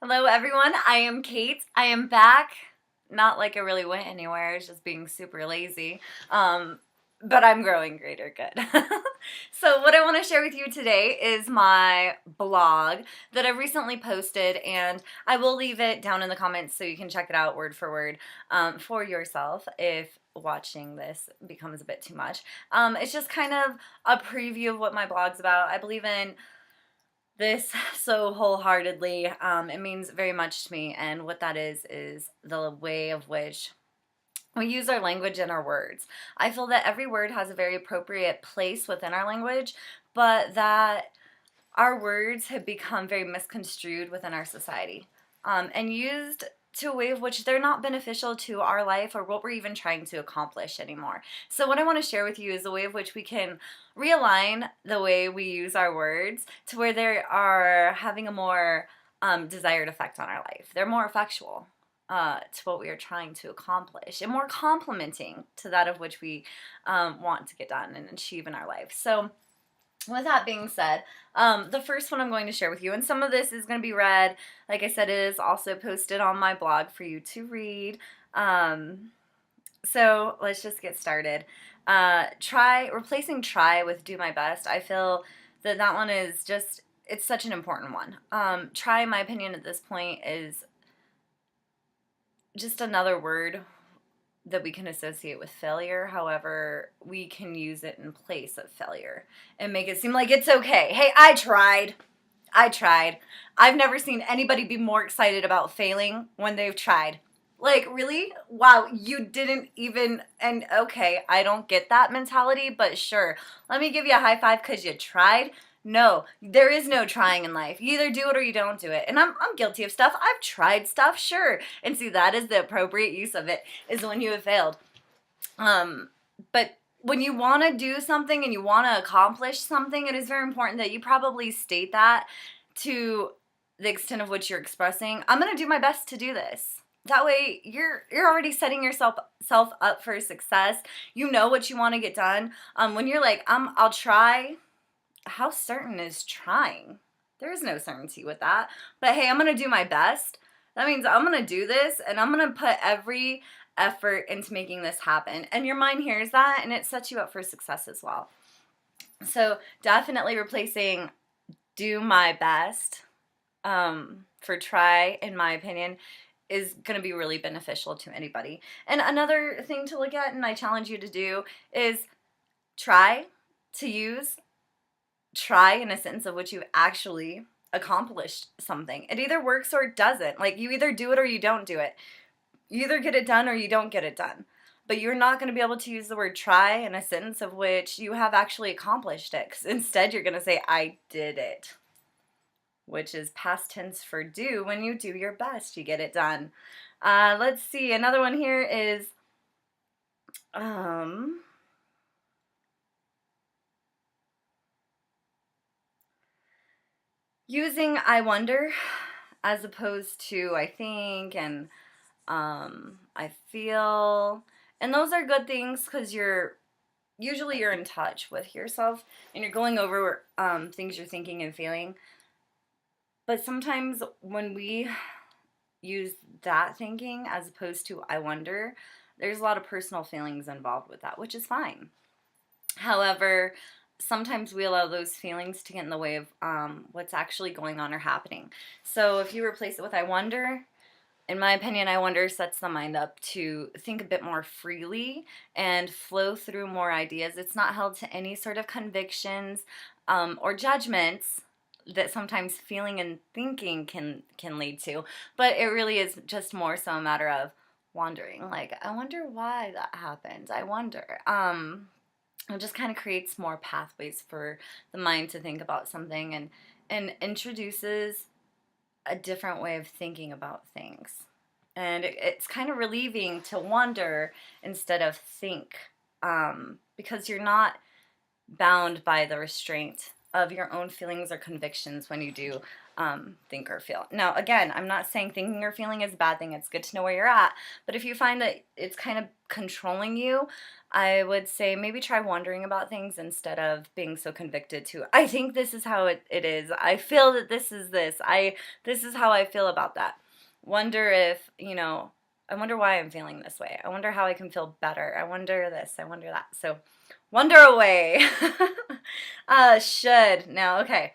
Hello, everyone. I am Kate. I am back. Not like I really went anywhere. It's just being super lazy. But I'm growing greater good. So, what I want to share with you today is my blog that I recently posted, and I will leave it down in the comments so you can check it out word for word for yourself if watching this becomes a bit too much. It's just kind of a preview of what my blog's about. I believe in this so wholeheartedly. It means very much to me, and what that is the way of which we use our language and our words. I feel that every word has a very appropriate place within our language, but that our words have become very misconstrued within our society, and used to a way of which they're not beneficial to our life or what we're even trying to accomplish anymore. So what I want to share with you is a way of which we can realign the way we use our words to where they are having a more desired effect on our life. They're more effectual to what we are trying to accomplish and more complementing to that of which we want to get done and achieve in our life. So with that being said, the first one I'm going to share with you, and some of this is going to be read, like I said, it is also posted on my blog for you to read. So let's just get started. Replacing try with do my best. I feel that that one is just, it's such an important one. Try, in my opinion, at this point is just another word that we can associate with failure. However, we can use it in place of failure and make it seem like it's okay. Hey, I tried. I tried. I've never seen anybody be more excited about failing when they've tried. Like, really? Wow, you didn't even, and okay, I don't get that mentality, but sure. Let me give you a high five because you tried. No, there is no trying in life. You either do it or you don't do it. And I'm guilty of stuff. I've tried stuff, sure. And see, that is the appropriate use of it, is when you have failed. But when you want to do something and you want to accomplish something, it is very important that you probably state that to the extent of which you're expressing. I'm going to do my best to do this. That way, you're already setting yourself up for success. You know what you want to get done. When you're like, I'll try. How certain is trying? There is no certainty with that. But hey, I'm going to do my best. That means I'm going to do this, and I'm going to put every effort into making this happen. And your mind hears that, and it sets you up for success as well. So definitely replacing do my best for try, in my opinion, is going to be really beneficial to anybody. And another thing to look at, and I challenge you to do, is try to use try in a sentence of which you've actually accomplished something. It either works or it doesn't. Like, you either do it or you don't do it. You either get it done or you don't get it done. But you're not going to be able to use the word try in a sentence of which you have actually accomplished it. 'Cause instead, you're going to say, I did it, which is past tense for do. When you do your best, you get it done. Let's see. Another one here is using I wonder as opposed to I think and I feel. And those are good things because you're in touch with yourself and you're going over things you're thinking and feeling. But sometimes when we use that thinking as opposed to I wonder, there's a lot of personal feelings involved with that, which is fine. However, sometimes we allow those feelings to get in the way of what's actually going on or happening. So if you replace it with I wonder, in my opinion, I wonder sets the mind up to think a bit more freely and flow through more ideas. It's not held to any sort of convictions or judgments that sometimes feeling and thinking can lead to, but it really is just more so a matter of wondering. Like, I wonder why that happened. I wonder. It just kind of creates more pathways for the mind to think about something and introduces a different way of thinking about things. And it's kind of relieving to wonder instead of think, because you're not bound by the restraint of your own feelings or convictions when you do think or feel. Now, again, I'm not saying thinking or feeling is a bad thing. It's good to know where you're at. But if you find that it's kind of controlling you, I would say maybe try wondering about things instead of being so convicted to, I think this is how it is. I feel that this is this. This is how I feel about that. Wonder if, I wonder why I'm feeling this way. I wonder how I can feel better. I wonder this. I wonder that. So wonder away. Should. Now, okay.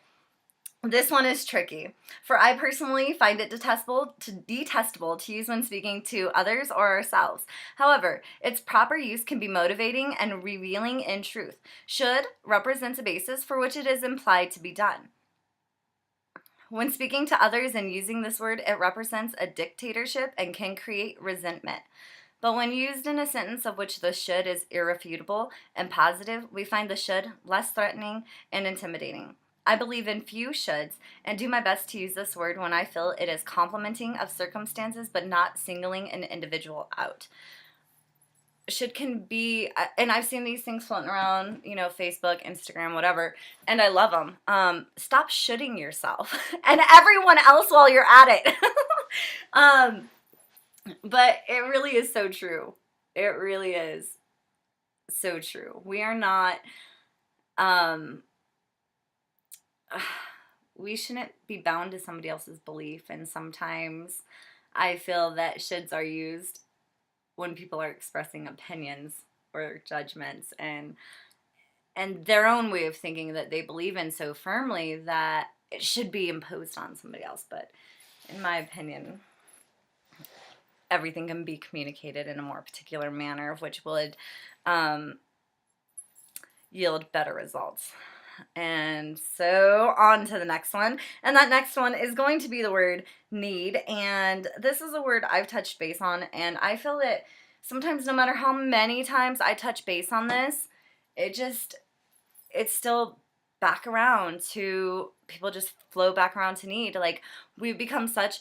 This one is tricky, for I personally find it detestable to use when speaking to others or ourselves. However, its proper use can be motivating and revealing in truth. Should represents a basis for which it is implied to be done. When speaking to others and using this word, it represents a dictatorship and can create resentment. But when used in a sentence of which the should is irrefutable and positive, we find the should less threatening and intimidating. I believe in few shoulds and do my best to use this word when I feel it is complimenting of circumstances but not singling an individual out. Should can be, and I've seen these things floating around, Facebook, Instagram, whatever, and I love them. Stop shoulding yourself and everyone else while you're at it. But it really is so true. It really is so true. We are not, we shouldn't be bound to somebody else's belief, and sometimes I feel that shoulds are used when people are expressing opinions or judgments and their own way of thinking that they believe in so firmly that it should be imposed on somebody else. But in my opinion, everything can be communicated in a more particular manner, which would yield better results. And so on to the next one. And that next one is going to be the word need. And this is a word I've touched base on. And I feel that sometimes no matter how many times I touch base on this, it's still back around to, people just flow back around to need. Like, we've become such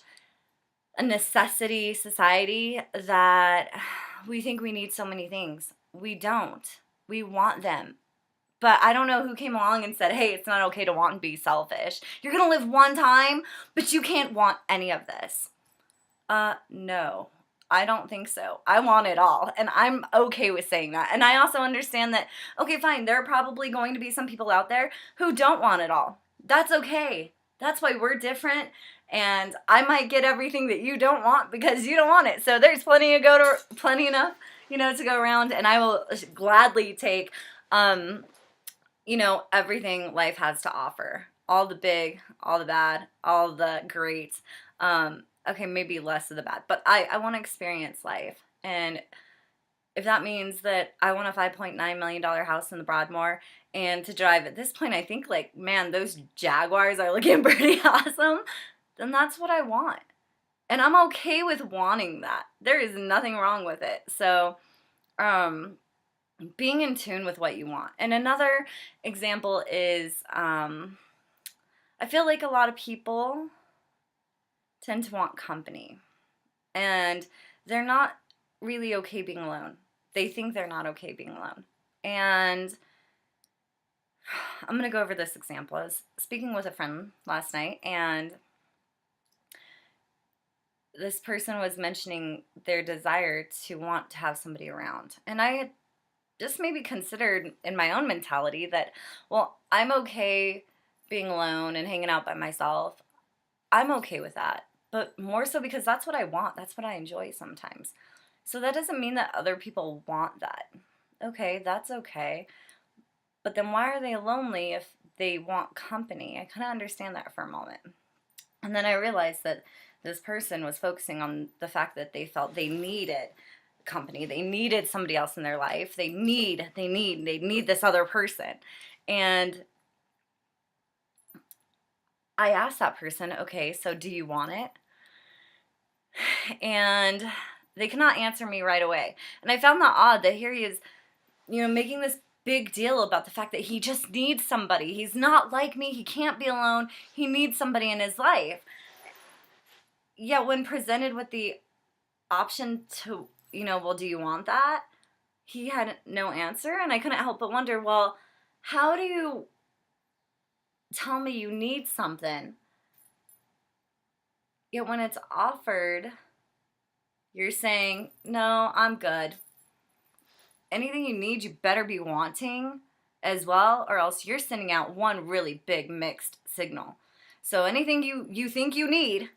a necessity society that we think we need so many things. We don't. We want them. But I don't know who came along and said, hey, it's not okay to want and be selfish. You're going to live one time, but you can't want any of this. No, I don't think so. I want it all, and I'm okay with saying that. And I also understand that, okay, fine, there are probably going to be some people out there who don't want it all. That's okay. That's why we're different, and I might get everything that you don't want because you don't want it. So there's plenty enough, to go around, and I will gladly take everything life has to offer. All the big, all the bad, all the great. Okay, maybe less of the bad, but I want to experience life. And if that means that I want a $5.9 million house in the Broadmoor and to drive, at this point, I think, those Jaguars are looking pretty awesome, then that's what I want. And I'm okay with wanting that. There is nothing wrong with it. So, being in tune with what you want. And another example is, I feel like a lot of people tend to want company. And they're not really okay being alone. They think they're not okay being alone. And I'm going to go over this example. I was speaking with a friend last night, and this person was mentioning their desire to want to have somebody around. And I had just maybe considered in my own mentality that, well, I'm okay being alone and hanging out by myself. I'm okay with that. But more so because that's what I want. That's what I enjoy sometimes. So that doesn't mean that other people want that. Okay, that's okay. But then why are they lonely if they want company? I kind of understand that for a moment. And then I realized that this person was focusing on the fact that they felt they needed company. They needed somebody else in their life. They need this other person. And I asked that person, okay, so do you want it? And they cannot answer me right away. And I found that odd that here he is, making this big deal about the fact that he just needs somebody. He's not like me. He can't be alone. He needs somebody in his life. Yet when presented with the option to, well, do you want that? He had no answer, and I couldn't help but wonder, well, how do you tell me you need something Yet when it's offered, you're saying, no, I'm good. Anything you need, you better be wanting as well, or else you're sending out one really big mixed signal. So anything you think you need,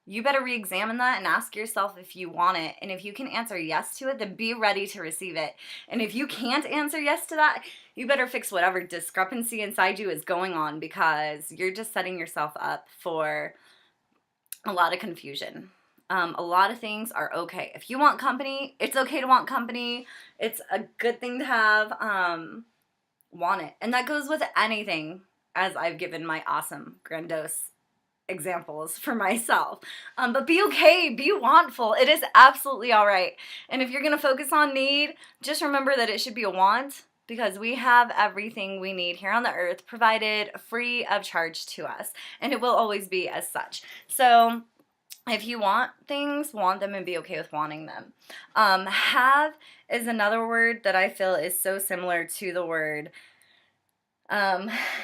you better re-examine that and ask yourself if you want it. And if you can answer yes to it, then be ready to receive it. And if you can't answer yes to that, you better fix whatever discrepancy inside you is going on, because you're just setting yourself up for a lot of confusion. A lot of things are okay. If you want company, it's okay to want company. It's a good thing to have. Want it. And that goes with anything, as I've given my awesome, grandiose examples for myself. But be okay, be wantful. It is absolutely all right. And if you're going to focus on need, just remember that it should be a want, because we have everything we need here on the earth provided free of charge to us. And it will always be as such. So if you want things, want them and be okay with wanting them. Have is another word that I feel is so similar to the word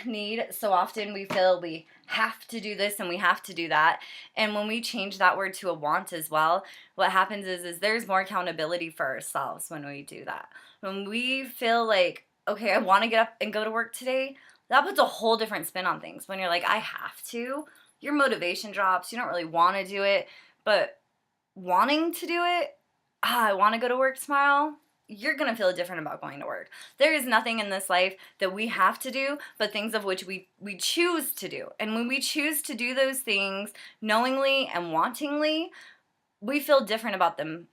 need. So often we feel we have to do this and we have to do that. And when we change that word to a want as well, what happens is there's more accountability for ourselves when we do that. When we feel like, okay, I want to get up and go to work today, that puts a whole different spin on things. When you're like, I have to, your motivation drops. You don't really want to do it, but wanting to do it, I want to go to work tomorrow, you're going to feel different about going to work. There is nothing in this life that we have to do, but things of which we choose to do. And when we choose to do those things knowingly and wantingly, we feel different about them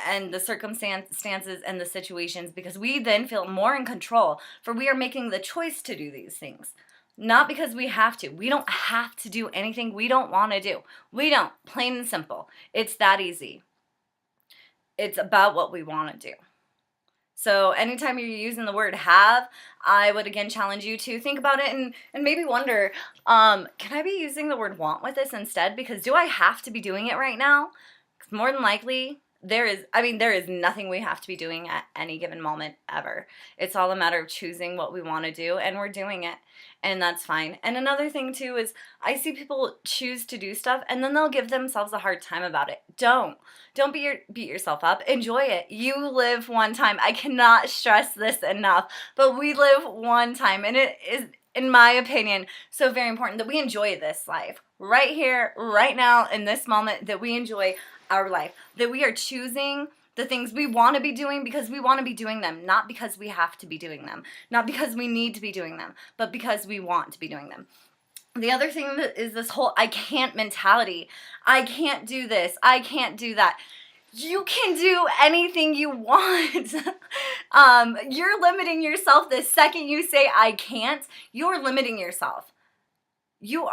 and the circumstances and the situations, because we then feel more in control, for we are making the choice to do these things. Not because we have to. We don't have to do anything we don't want to do. We don't. Plain and simple. It's that easy. It's about what we want to do. So anytime you're using the word have, I would again challenge you to think about it and maybe wonder, can I be using the word want with this instead? Because do I have to be doing it right now? Because more than likely, there is nothing we have to be doing at any given moment ever. It's all a matter of choosing what we want to do, and we're doing it. And that's fine. And another thing too is I see people choose to do stuff and then they'll give themselves a hard time about it. Don't beat yourself up. Enjoy it. You live one time. I cannot stress this enough, but we live one time, and it is, in my opinion, so very important that we enjoy this life right here, right now, in this moment, that we enjoy our life, that we are choosing the things we want to be doing because we want to be doing them, not because we have to be doing them, not because we need to be doing them, but because we want to be doing them. The other thing is this whole I can't mentality. I can't do this. I can't do that. You can do anything you want. You're limiting yourself the second you say I can't. You're limiting yourself. You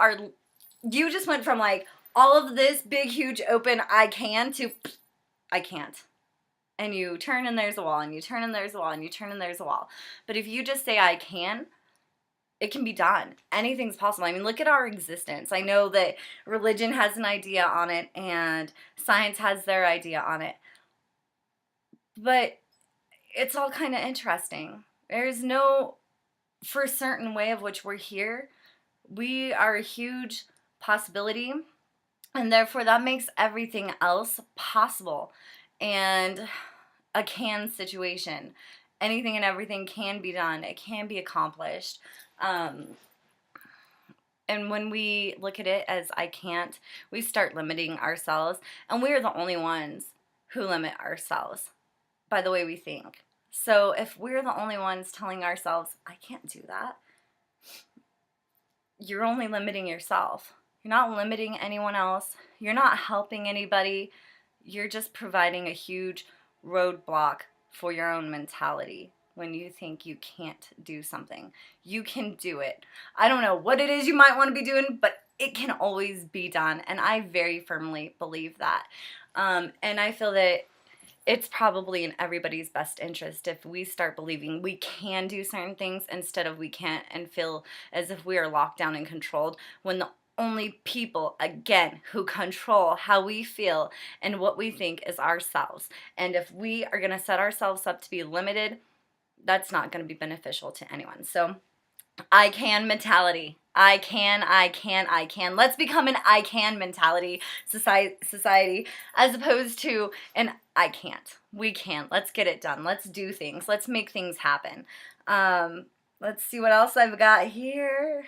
just went from like all of this big, huge, open I can to I can't. And you turn and there's a wall, and you turn and there's a wall, and you turn and there's a wall. But if you just say I can, it can be done. Anything's possible. I mean, look at our existence. I know that religion has an idea on it and science has their idea on it. But it's all kind of interesting. There's no for certain way of which we're here. We are a huge possibility, and therefore that makes everything else possible. And a can situation. Anything and everything can be done. It can be accomplished. And when we look at it as I can't, we start limiting ourselves. And we are the only ones who limit ourselves by the way we think. So if we're the only ones telling ourselves, I can't do that, you're only limiting yourself. You're not limiting anyone else. You're not helping anybody. You're just providing a huge roadblock for your own mentality when you think you can't do something. You can do it. I don't know what it is you might want to be doing, but it can always be done. And I very firmly believe that. And I feel that it's probably in everybody's best interest if we start believing we can do certain things instead of we can't, and feel as if we are locked down and controlled, when the only people, again, who control how we feel and what we think is ourselves. And if we are going to set ourselves up to be limited, that's not going to be beneficial to anyone. So I can mentality. I can, I can, I can. Let's become an I can mentality society as opposed to an I can't. We can. Let's get it done. Let's do things. Let's make things happen. Let's see what else I've got here.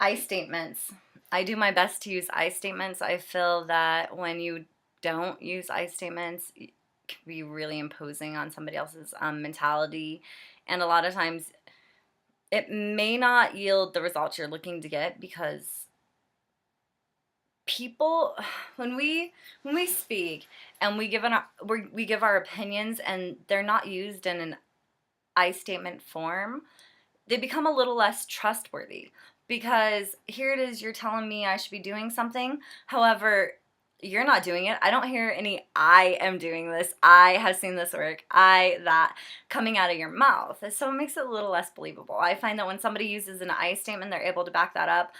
I statements. I do my best to use I statements. I feel that when you don't use I statements, it can be really imposing on somebody else's mentality. And a lot of times it may not yield the results you're looking to get because people when we speak and we give our opinions and they're not used in an I statement form, they become a little less trustworthy because here it is, you're telling me I should be doing something. However, you're not doing it. I don't hear any I am doing this, I have seen this work, that coming out of your mouth. So it makes it a little less believable. I find that when somebody uses an I statement, they're able to back that up.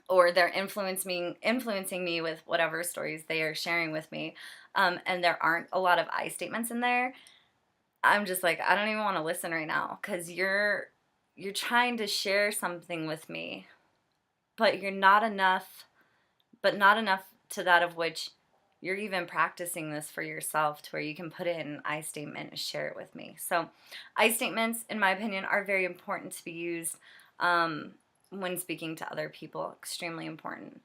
Or they're influencing me with whatever stories they are sharing with me, and there aren't a lot of I statements in there, I'm just like, I don't even want to listen right now because you're trying to share something with me, but you're not enough, to that of which you're even practicing this for yourself to where you can put it in an I statement and share it with me. So I statements, in my opinion, are very important to be used when speaking to other people. Extremely important.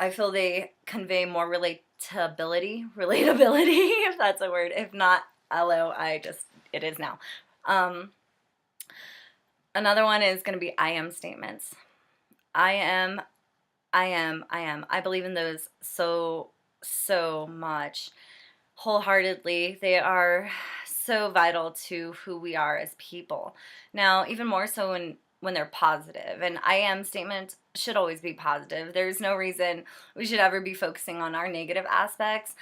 I feel they convey more relatability, if that's a word. If not, it is now. Another one is going to be I am statements. I am. I believe in those so much, wholeheartedly. They are so vital to who we are as people. Now, even more so when they're positive. And I am statements should always be positive. There's no reason we should ever be focusing on our negative aspects.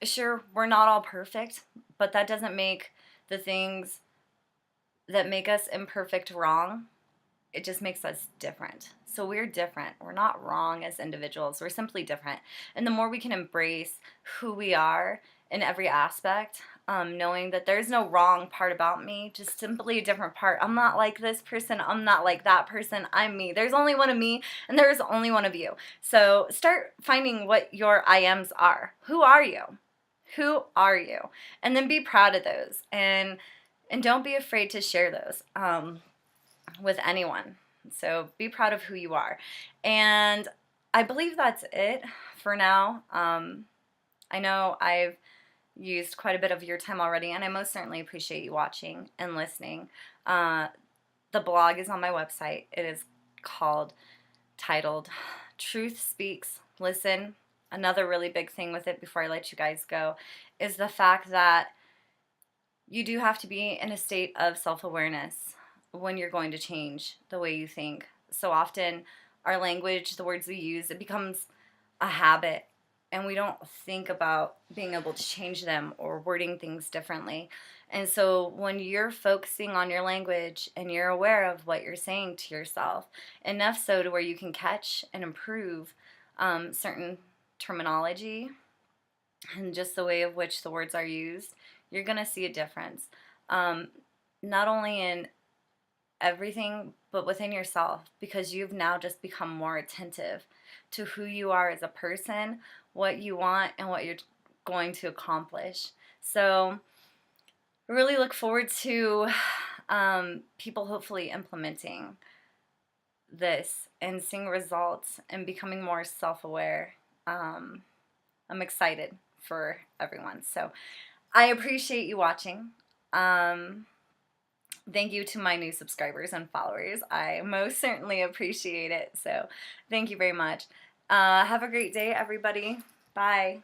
Sure, we're not all perfect, but that doesn't make the things that make us imperfect wrong. It just makes us different. So we're different. We're not wrong as individuals. We're simply different. And the more we can embrace who we are in every aspect, knowing that there's no wrong part about me, just simply a different part. I'm not like this person. I'm not like that person. I'm me. There's only one of me, and there's only one of you. So start finding what your I ams are. Who are you? Who are you? And then be proud of those. And don't be afraid to share those with anyone. So be proud of who you are. And I believe that's it for now. I know I've used quite a bit of your time already, and I most certainly appreciate you watching and listening. The blog is on my website. It is titled Truth Speaks. Listen. Another really big thing with it before I let you guys go is the fact that you do have to be in a state of self-awareness when you're going to change the way you think. So often our language, the words we use, it becomes a habit, and we don't think about being able to change them or wording things differently. And so when you're focusing on your language and you're aware of what you're saying to yourself, enough so to where you can catch and improve certain terminology and just the way of which the words are used, you're going to see a difference. Not only in everything, but within yourself, because you've now just become more attentive to who you are as a person, what you want, and what you're going to accomplish. So really look forward to people hopefully implementing this and seeing results and becoming more self-aware. I'm excited for everyone. So I appreciate you watching. Thank you to my new subscribers and followers. I most certainly appreciate it. So thank you very much. Have a great day, everybody. Bye.